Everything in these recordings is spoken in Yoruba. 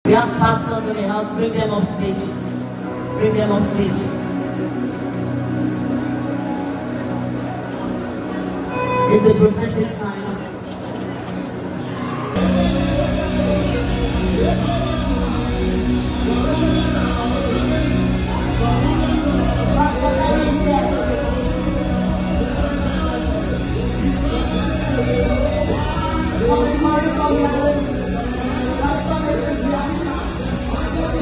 We have pastors in the house. Bring them up stage. Bring them up stage. It's the prophetic time. Pastor Larry is here. Come here. Pastor Mrs. Bianca.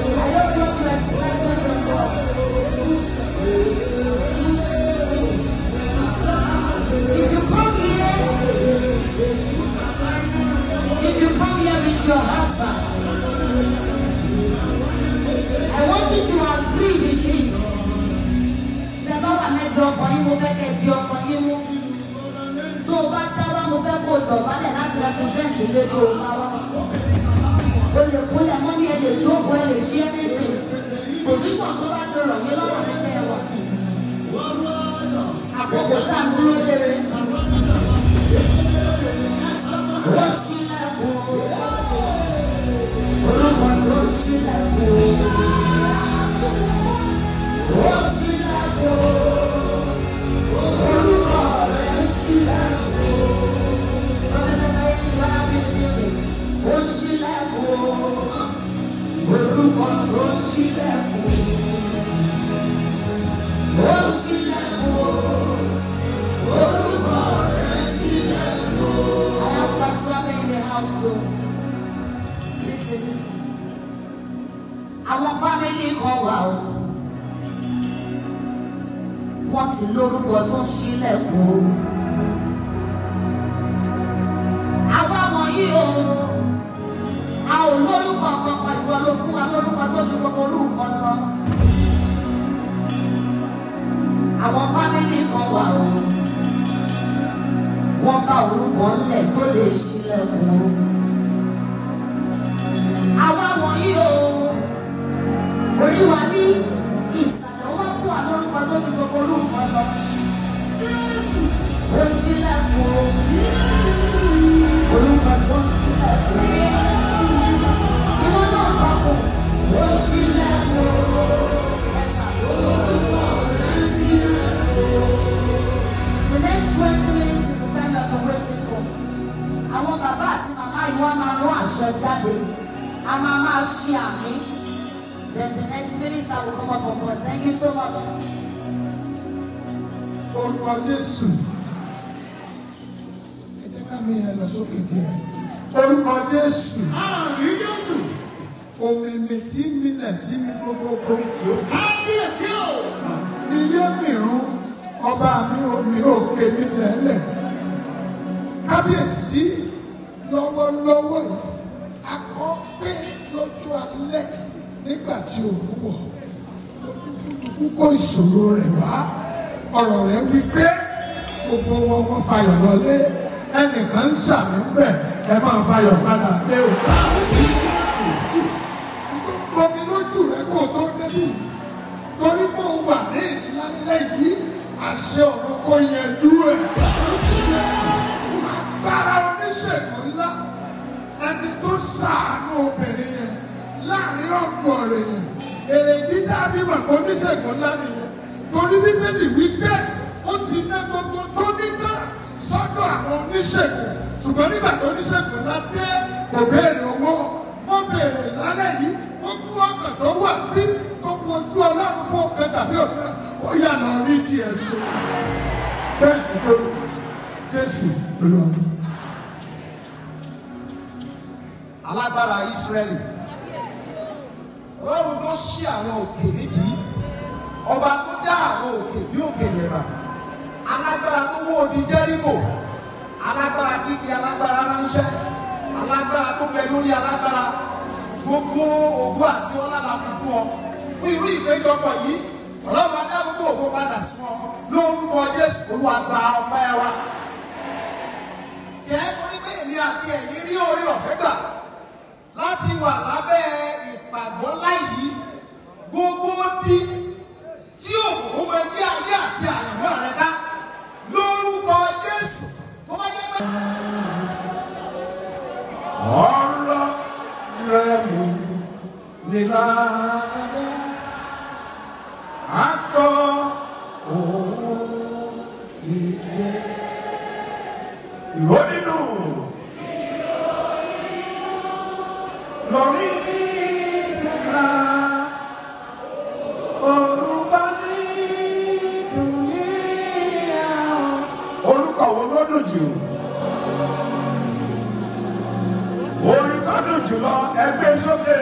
I don't know to express it to God. If you come here with your husband, I want you to agree with him. Tẹ́lá wà lẹ́gbẹ̀ẹ́ ọkàn yín, mo fẹ́ kẹ́ di ọkàn yín mú. Tó o bá dáwà, mo fẹ́ kó o dọ̀bálẹ̀ láti represent ilé tó o bá wá. O lè kúnlẹ̀ mọ́ mi, ẹ lè jókòó, ẹ lè ṣe anything. Position tó bá ti rọ̀ mí lọ́wọ́ nípa ẹ̀wà. Àkókò tá a dúró lére. Ó ṣílẹ̀kùn. Orúkọ tó ṣílẹ̀kùn. Ó ṣílẹ̀kùn. Orúkọ rẹ̀ ṣílẹ̀kùn. Prọfẹ̀tà Ayé ni wọ́n á bí níbi. Ó ṣílẹ̀kùn. Orúkọ tó ṣílẹ̀kùn. Ó ṣílẹ̀kùn. Orúkọ rẹ̀ ṣílẹ̀kùn. I have Pastor in the house too. Listen. Àwọn family kan wà o. Wọ́n sì lórúkọ tó ṣílẹ̀kùn. Àwa wọ̀nyí o. A ò lórúkọ kankan, ìwọ ló fún wa lórúkọ tó ju gbogbo orúkọ lọ. Àwọn family kan wà o. Wọ́n bá orúkọ ńlẹ̀ tó lè ṣílẹ̀kùn. Àwa wọ̀nyí o. Orí wa ní ìsàlẹ̀ wọ́n fún wa lórúkọ tó ju gbogbo orúkọ lọ. Ó ṣílẹ̀kùn. Orúkọ tó ṣílẹ̀kùn. Ìwọ náà kọ́kọ́. Ó ṣílẹ̀kùn. The next 20 minutes is the time I've been waiting for. Àwọn bàbá àti màmá yìí wọ́n máa rán àṣẹ jáde. A máa ṣe àmì. Then the next minister will come up on board. Thank you so much. Orúkọ Jésù. Ẹ jẹ́ ká mi yẹn lọ sókè díẹ̀. Orúkọ Jésù. Àmì Jésù. Òmìnir tí mílẹ̀ tí mi gbogbo gbòòsò. Kábíyèsí o. Ní yé mìíràn, ọba mi omi òkè mi lẹ́lẹ̀. Kábíyèsí lọ́wọ́lọ́wọ́ yìí, a kọ́ pé lójú alẹ́ nígbà tí òun wọ̀, olúkúlùkù kó ìṣòro rẹ̀ wá. Ọ̀rọ̀ rẹ̀ wí pé gbogbo wọn fayọ̀ lọlé. Ẹnìkan ń sàmì ń bẹ̀, ẹ máa fayọ̀ padà lé o. Omi lójú rẹ̀ kò tó débi. Torí mo wà ní ìlànà yìí, àṣẹ ọ̀rọ̀ kò yanjú ẹ̀. Agbára oníṣègùn ńlá, ẹni tó ṣàánú obìnrin yẹn láàrin ọ̀gbọ̀n rẹ̀ yẹn. Èrè dídá bímọ oníṣègùn ńlá nìyẹn. Torí Bíbélì wípé ó ti ná gbogbo tó ní ká sọ́dọ̀ àwọn oníṣègùn. Ṣùgbọ́n nígbà tó oníṣègùn ńlá dé, kò béèrè owó. Wọ́n béèrè lálẹ́ yìí, wọ́n mú ọ̀nà tó wà bí tó mú ojú Ọlọ́run fún ọ̀kan tàbí òmíràn. Ó yà lọ rí tiẹ̀ sùn. Bẹ́ẹ̀ ni tó Jésù lọ. Alágbára Ísírẹ́lì. Ọlọ́run tó ṣí àwọn òkè méjì. Ọba tó dá àwọn òkè bí òkè lẹ́bà. Alágbára tó wó odi Jẹ́ríkò. Alágbára tí fi alágbára ránṣẹ́. Alágbára tó bẹ lórí alágbára. Gbogbo ògo àti ọlá la fi fún ọ. Fún irú ìpéjọpọ̀ yìí, Ọlọ́run adá gbogbo ògo padà sí ọ. Lórúkọ Jésù Olúwa gba ọpẹ́ wa. Jẹ́ torí pé èmi àti ẹ̀yin rí orí ọ̀fẹ́ gbà láti wà lábẹ́ ìpàgọ́ láyìí. Gbogbo di tí òun ẹgbẹ́ ayé àti àyànmọ́ rẹ dá lórúkọ Jésù tó bá jẹ́ pé ọ̀rọ̀ rẹ̀ mú nílá àtọ̀ òun ìdè ìró nínú lórí ìṣẹ̀dá orúkọ ní dùnìyà orúkọ wo ló dùn jù. Orin tó dùn jùlọ ẹgbẹ́ sókè.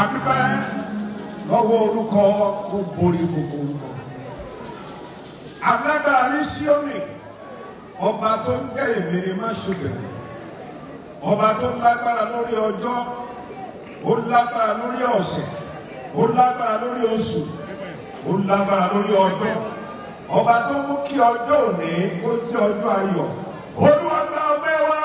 Àdúpẹ́ lọ́wọ́ orúkọ tó borí gbogbo orúkọ. Alágbára ní Síónì, ọba tó ń jẹ́ èmi ni má ṣubẹ̀. Ọba tó lágbára lórí ọjọ́, ó lágbára lórí ọ̀sẹ̀, ó lágbára lórí oṣù. Ó lágbára lórí ọjọ́ ọba tó mú kí ọjọ́ òní kó jẹ́ ọjọ́ ayọ̀. Olúwa gba ọpẹ́ wa.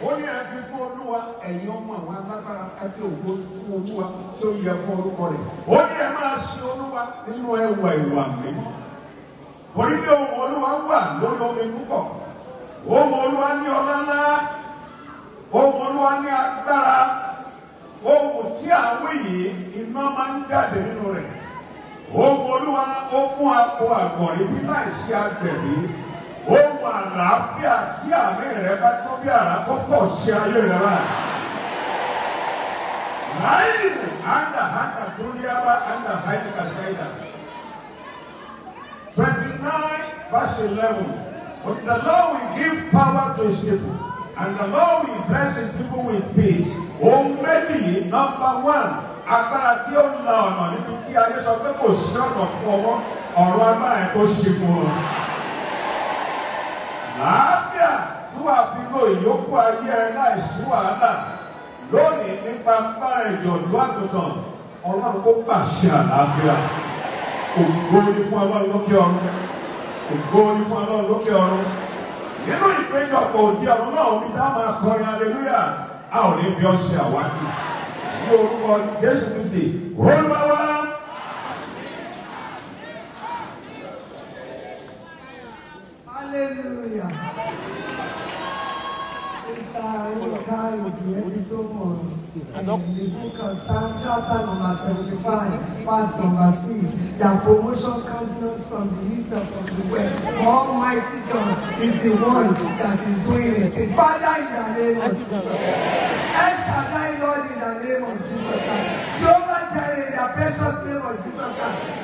Ó ní ẹ fi fún Olúwa ẹ̀yin ọmọ àwọn alágbára ẹ fi ògo fún Olúwa tí ó yẹ fún orúkọ rẹ̀. Ó ní ẹ máa sin Olúwa nínú ẹwà ìwà mímọ́. Torí pé ohùn Olúwa wà lórí omi púpọ̀. Ohùn Olúwa ní ọlá ńlá. Ohùn Olúwa ní agbára. Ohun tí àwọn yìí iná máa ń jáde nínú rẹ̀. Ohun Olúwa ó mú akọ àgbọ̀nrín bí láìsí agbẹ̀bí. Ohun àlàáfíà tí àmì rẹ̀ bá tó bí àrá tó fọ̀ sí ayé rẹ̀ rà. Láyé àndà àndà tó rí abá àndà àìníkà sáyidà. 29 verse 11. But the Lord will give power to his people. And the Lord will bless his people with peace. Ohun méjì number 1. Agbára tí ó la ọ̀nà níbi tí ayé sọ pé kò sí ọ̀nà fún ọwọ́. Ọ̀rọ̀ agbára ẹ̀ tó ṣe fún wọn. Àlàáfíà tí wàá fi lo ìyókù ayé ẹ láìsí wàhálà. Lónìí nípa agbára ìjọ̀lú àgùntàn. Ọlọ́run kó pàṣẹ àlàáfíà. Ògo ni fún Ọlọ́run lókè ọ̀run. Ògo ni fún Ọlọ́run lókè ọ̀run. Nínú ìpéjọpọ̀ òdi ọ̀run náà omi tá a máa kọrin aleluya a ò ní fi ọṣẹ àwátì ní orúkọ Jésù Kristi Olúwa wa. Hallelujah. Sister Adeyinka is the epitome of the book of Psalm chapter number 75 verse number 6 that promotion comes not from the east or from the west. Almighty God is the one that is doing this thing. Father, in the name of Jesus. El Shaddai, Lord, in the name of Jesus. Jehovah Jireh, in the precious name of Jesus.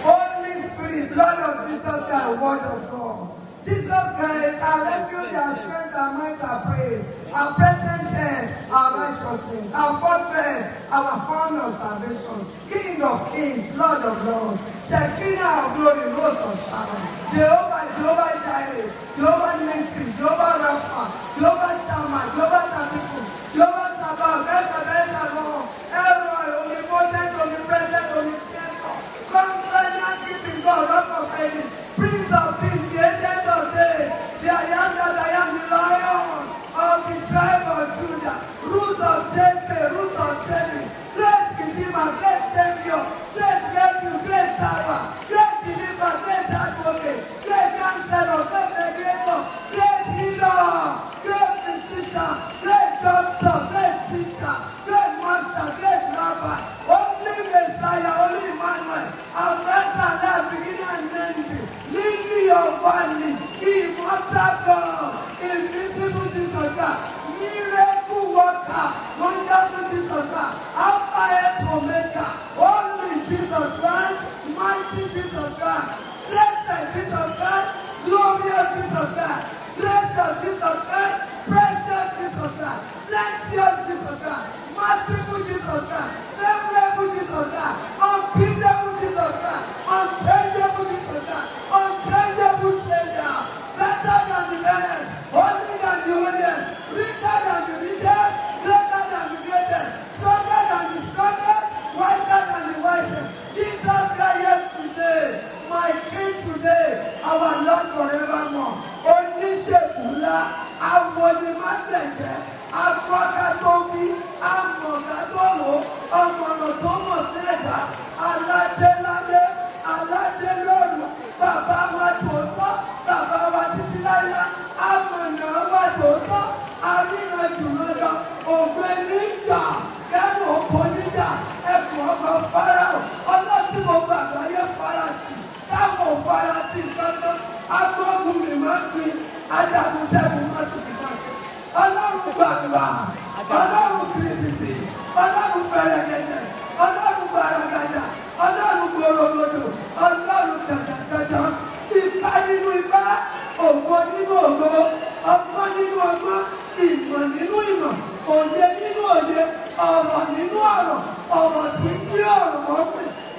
Holy Spirit, Lord of Jesus, word of God. Jesus Christ, our refuge, our strength, our might, our praise, our present help, our righteousness, our fortress, our horn of salvation, King of kings, Lord of lords, Shekinah of glory, Rose of Sharon, Jehovah Jireh, Jehovah Nissi, Jehovah Rapha, Jehovah Shammah, Jehovah Tabiku, Jehovah Sabaoth, El Shaddai Shalom, Elroy, omnipotent, omnipresent, omniscient, covenant keeping God, Rock of Ages, Prince of Peace, the Ancient of Days, the I am that I am, the Lion of the tribe of Judah, Root of Jesse, Root of David, great Redeemer, great Savior, great Refuge, great Tower, great Deliverer, great Advocate, great Counselor, great Mediator, great Healer, great Physician, great Doctor, great Teacher, great Master, great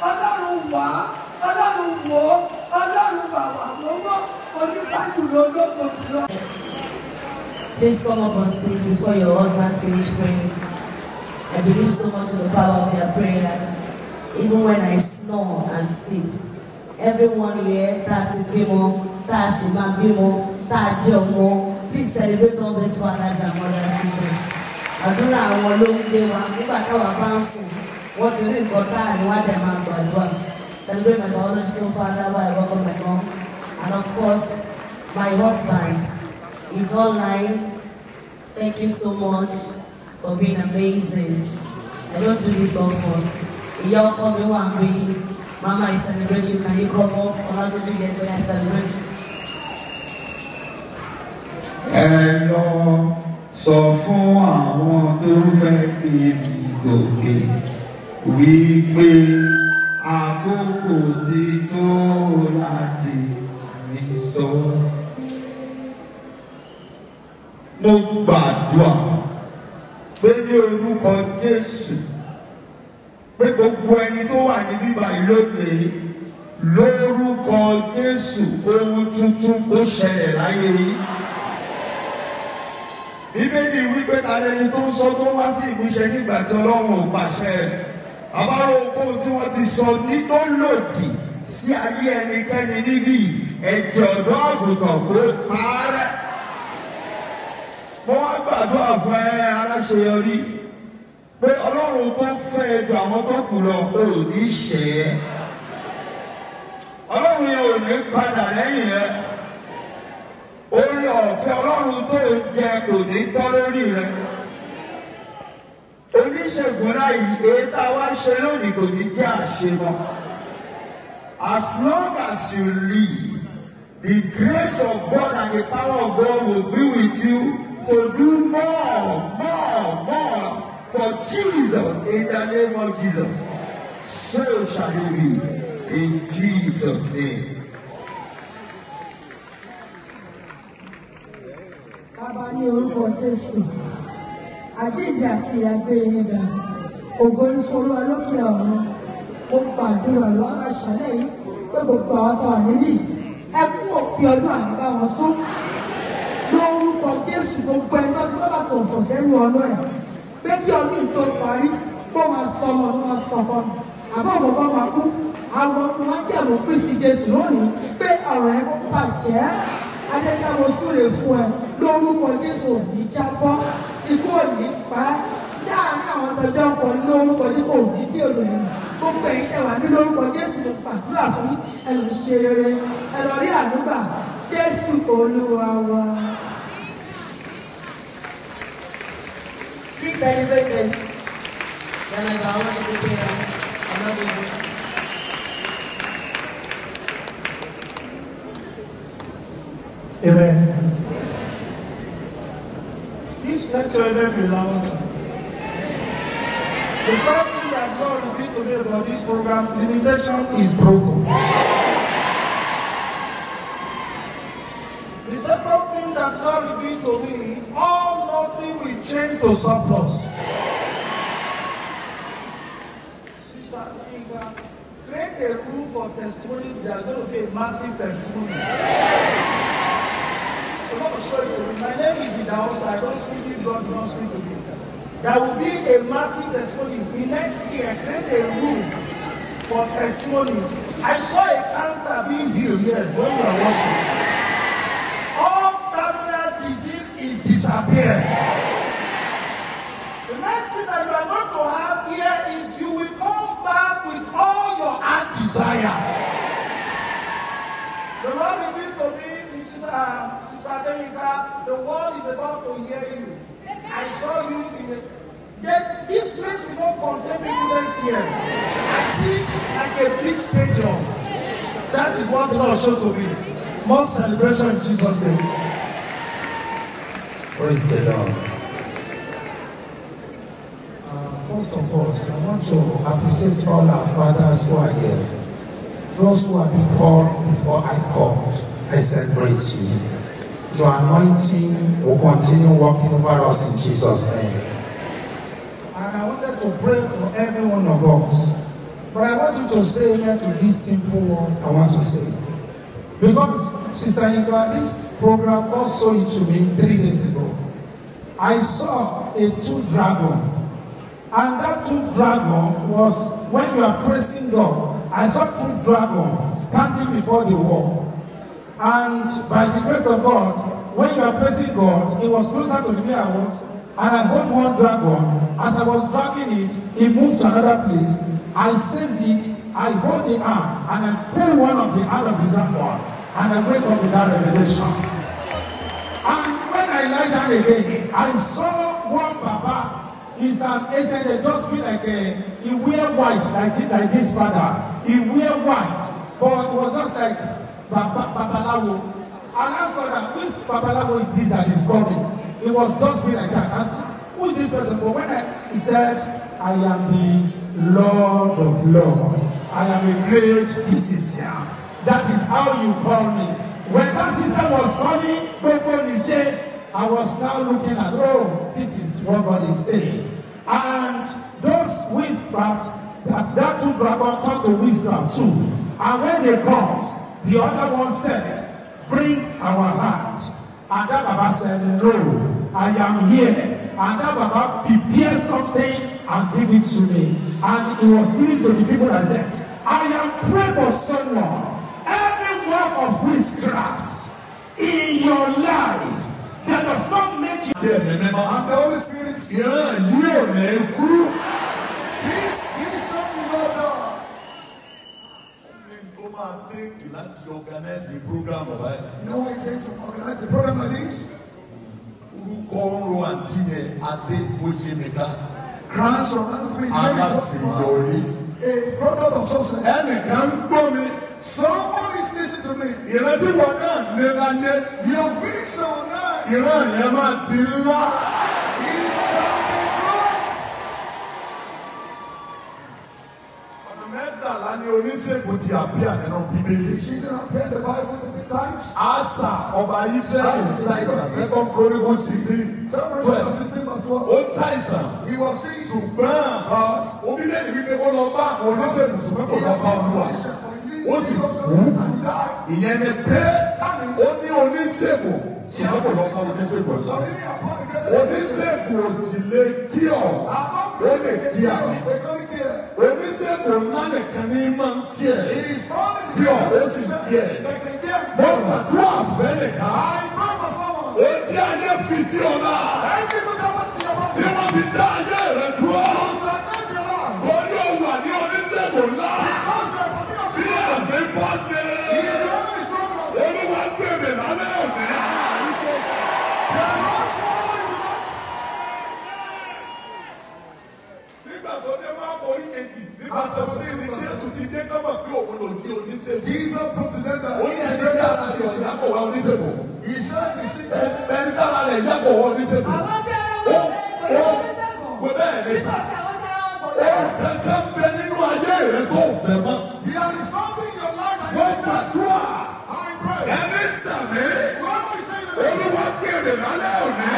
Ọlọ́run wá, Ọlọ́run wò, Ọlọ́run bàwà lọ́wọ́, onípàjù lọ́lọ́gbò jùlọ. Please come up on stage before your husband finish praying. I believe so much in the power of their prayer. Even when I snore and sleep, everyone here that's a bimo, that's a man bimo, that's a jomo. Please celebrate all these fathers and mothers season. Adura awon lo npe wa nígbà táwa bá ń sùn wọ́n ti rí nǹkan tá àríwá dẹ̀ máa gbàdúrà. Celebrate my biological father while I welcome my mom, and of course my husband is online. Thank you so much for being amazing. I don't do this often. Iya ọkọ mi wà mí. Mama, I celebrate you. Can you come up? Olagoju yẹn I celebrate you. Ẹ lọ sọ fún àwọn tó fẹ́ gbé mi gòkè wípé àkókò ti tó láti mi sọ. Mo gbàdúrà pé ní orúkọ Jésù pé gbogbo ẹni tó wà ní bíbá ìlónìí lórúkọ Jésù ohun tuntun kó ṣẹlẹ̀ láyé yìí. Bíbélì wípé tàlẹ́ni tó ń sọ tó wá sí ìmúṣẹ nígbà tí Ọlọ́run ò pàṣẹ rẹ̀. Àbárò okòó tí wọ́n ti sọ ní tó lòdì sí ayé ẹnikẹ́ni níbí ẹ̀jẹ̀ ọ̀dọ́ àgùntàn kó parẹ́. Mo wá gbàdúrà fún Aláṣeyọrí pé Ọlọ́run tó fẹ́ ju àwọn tó kù lọ ò ní ṣẹ́ ẹ́. Ọlọ́run yẹn ò ní padà lẹ́yìn rẹ̀. Orí ọ̀fẹ́ Ọlọ́run tó jẹ kò ní tọ́ lórí rẹ̀. Oníṣègùn láyìí èyí tá a wá ṣe lónìí kò ní jẹ́ àṣemọ́. As long as you live, the grace of God and the power of God will be with you to do more for Jesus in the name of Jesus. So shall it be in Jesus' name. Bàbá ní orúkọ Jésù, àjíǹde àti ìyàgbéyìnga, ògo ní forú ọlọ́kẹ ọ̀run, mo gbàdúrà lọ́wọ́ àṣálẹ́ yìí pé gbogbo àwọn tó wà níbí, ẹ kú òpin ọdún àníbá wọn sún. Lórúkọ Jésù gbogbo ẹni tó ti bábà tó fọ̀ sẹ́nu ọ̀nà ẹ̀, pé kí ọdún tó parí, kó máa sọmọ ọdún máa sọkọ, àbọ̀ ògbọ́gbọ́ máa kú, àwọn ọdún máa jẹ́ àmọ́ Kristi Jésù lónìí, pé ọ̀rọ̀ ẹ̀ kó bàjẹ́. Adéyínká mo súre fún ẹ lórúkọ Jésù òní jábọ́ ikú òní pa á láàrin àwọn tọjọ́ ọkọ lórúkọ Jésù òní dí òdo ẹ̀rù gbogbo ẹ̀yin tẹ̀wá ní lórúkọ Jésù mo pàdúrà fún ẹ lọ ṣe rere ẹ lọ rí àdúgbà Jésù Olúwa wa. Please celebrate them. They are my biological parents. I love you. Amen. This lecture be loud. The first thing that God revealed to me about this program, limitation is broken. The second thing that God revealed to me, all nothing will change to surplus. Sister Adeyinka, create a room for testimony. There's going to be a massive testimony. I'm going to show it to me. My name is Idaamu. I don't speak if God does not speak to me. There will be a massive testimony. In next year, create a room for testimony. I saw a cancer being healed here when we were worshiping. All terminal disease is disappearing. The next thing that you are going to have here is you will come back with all your heart desire. The Lord revealed to me, Sister Adeyinka, the world is about to hear you. I saw you in a... This place will not contain people next year. I see like a big stadium. That is what the Lord showed to me. More celebration in Jesus' name. Praise the Lord. First of all, I want to appreciate all our fathers who are here. Those who have been called before I called. I celebrate you. Your anointing will continue working over us in Jesus' name. And I wanted to pray for every one of us. But I want you want to say here to this simple word I want to say. Because, Sister Inga, this program God showed it to me 3 days ago. I saw a 2 dragon. And that 2 dragon was, when you are praising God, I saw 2 dragons standing before the wall. And by the grace of God, when you are praising God, it was closer to me I was, and I hold one dragon. As I was dragging it, it moved to another place. I seize it, I hold the arm, and I pull one of the arm of the dragon, and I wake up with that revelation. And when I lie down again, I saw one Baba. He's an agent, they just be like he wear white, like this father. He wear white, but it was just like Babalawo. And I saw that, which Babalawo is this that is coming? It was just me like that. And who is this person? But when he said, I am the Lord of Lords. I am a great physician. That is how you call me. When that sister was calling Gbogbo, I was now looking at, oh, this is what God is saying. And those witchcraft, that 2 dragons turned to witchcraft too. And when they come, the other one said, bring our hand. And that Baba said, no, I am here. And that Baba prepared something and give it to me. And it was given to the people that said, I am praying for someone. Every work of witchcraft in your life that does not make you. And the Holy Spirit, please give something about God. Think let's organize the program, right? You know what it takes to organize the program like this? Ojo Ati Iya, Alaseyori, a product of success. Someone is listening to me. Your vision is something great. She's in the Bible 3 times. Asa ọba Israel ṣàìsàn 2 Chronicles 16 12. He was sick. Ṣùgbọ́n orílẹ̀-èdè wípé ó lọ bá àwọn oníṣègùn ṣùgbọ́n kò lọ bá Olúwa. Ó sì kú. Ìyẹn ni pé ó ní oníṣègùn ṣùgbọ́n kò lọ bá oníṣègùn ńlá. Oníṣègùn ò sì lè kí ọ̀, ó lè kí àmì. Oníṣègùn ńlá nìkan ní máa ń kí ẹ̀. Kí ọ̀ ó sì kí ẹ̀. Mo gbàdúrà fẹ́ nìkan. Ó jẹ́ ayé fi sí ọ̀la. Tí wọ́n fi dá ayé rẹ̀ dúró. Orí òwà ní oníṣègùn ńlá. Bí àmì bọ́ lé. Olúwa gbèrè lálẹ́ òní. Nígbà tó dé máa bọ̀ orí kejì. Nígbà sọ̀rọ̀ ní ìdí Jésù ti dé gbọ́dọ̀ pé òun lò ní oníṣègùn. Jesus put together. Ó yẹ ẹni tí a sọ ìyàpọ̀ wa oníṣègùn. Ẹni tára rẹ̀ yàpọ̀ wa oníṣègùn. Kò bẹ́ẹ̀ ní sà. Ó kankan bẹ nínú ayé rẹ̀ tó fẹ́ mọ́. There is something in your life that Wọ́n gbàdúrà. I pray. Ẹni sàmì. Whoever is saying that. Olúwa kéde lálẹ́ òní.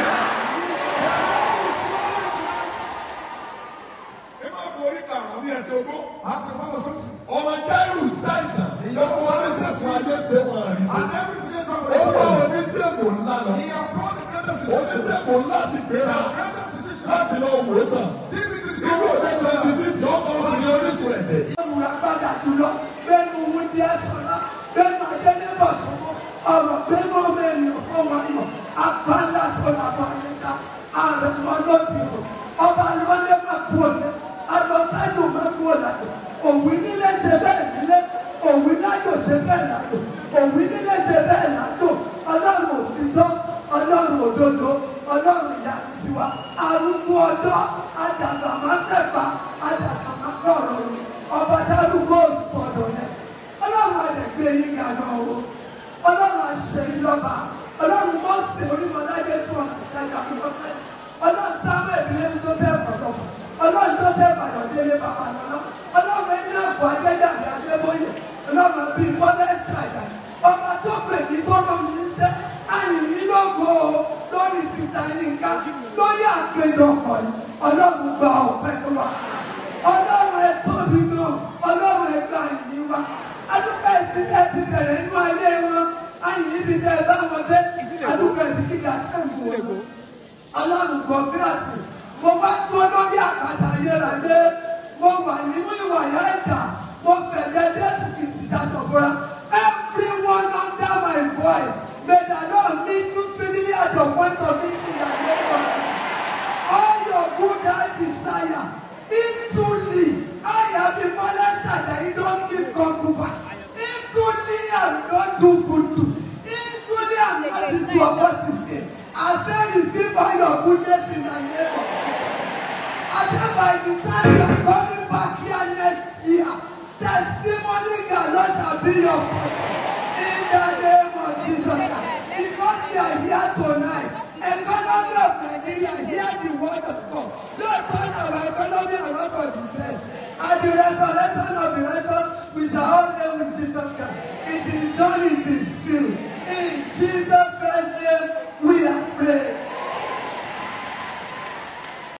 Ẹ máa borí kàrún ní ẹsẹ̀ ogún. After one or something. Ọmọ Jairu ṣàìsàn. Lọ́wọ́ oníṣègùn ayé ṣe wọ́n àríṣe. And every day from Ó bá oníṣègùn ńlá lọ. he has brought the greatest physician. Oníṣègùn ńlá sì gbéra láti lọ wò ó sàn. Irú ọ̀sẹ̀ 26 ọmọ obìnrin orísun ẹ̀jẹ̀. Olùràpadà jùlọ bẹ́ẹ̀ni òun di ẹ̀sọ́lá bẹ́ẹ̀ni ajẹ́lẹ́bọ̀ sọ́wọ́ ọ̀rọ̀ bẹ́ẹ̀ni ọmọ ènìyàn fún wọn ìmọ̀ àbálà tó làbọ̀ àyẹ̀dá àrẹ̀mọ́ lóbi o ọba lọ́lẹ́ máa kú òní alọ́sájò máa kú òlàjò òwì nílé ṣe bẹ́ẹ̀ nílé òwì lájò ṣe bẹ́ẹ̀ lájò òwì nílé ṣe bẹ́ẹ̀ lájò ọlọ́run òtítọ́ ọlọ́run òdodo ọlọ́run ìyá àdìsíwá arúgbó ọjọ́ àdàgbà máa tẹ̀fà àdàgbà máa gbọ́rọ̀ yìí ọba dárúgbó sọ̀dọ̀ yẹn ọlọ́run àdẹ̀gbé yín gàdọ̀ o ọlọ́run àṣẹyìn lọ́ba ọlọ́run mọ́sẹ̀ onímọ̀lájẹ́ tí wọ́n ti ṣàjà fún ọ̀fẹ́ ọlọ́run sáwọ́ ìbílẹ̀ tó fẹ́ fọ̀tọ̀fọ̀ ọlọ́run tó fẹ́ bàyọ̀délé bàbá lọ́lá ọlọ́run ẹni ẹ̀kọ́ ajẹ́jàbí adébóyè ọlọ́run bí mọ́dẹ́sì àjà ọba tó pè mí tó rọ̀ mí níṣẹ́ àyìnbí lógo lórí sísá yínká lórí àpéjọpọ̀ yìí by the time you are coming back here next year, testimony galore shall be your portion. In the name of Jesus. Because we are here tonight, economy of Nigeria, hear the word of God. Lord, turn our economy around for the best. At the resurrection of the nation, we shall all live with Jesus Christ. It is done, it is sealed.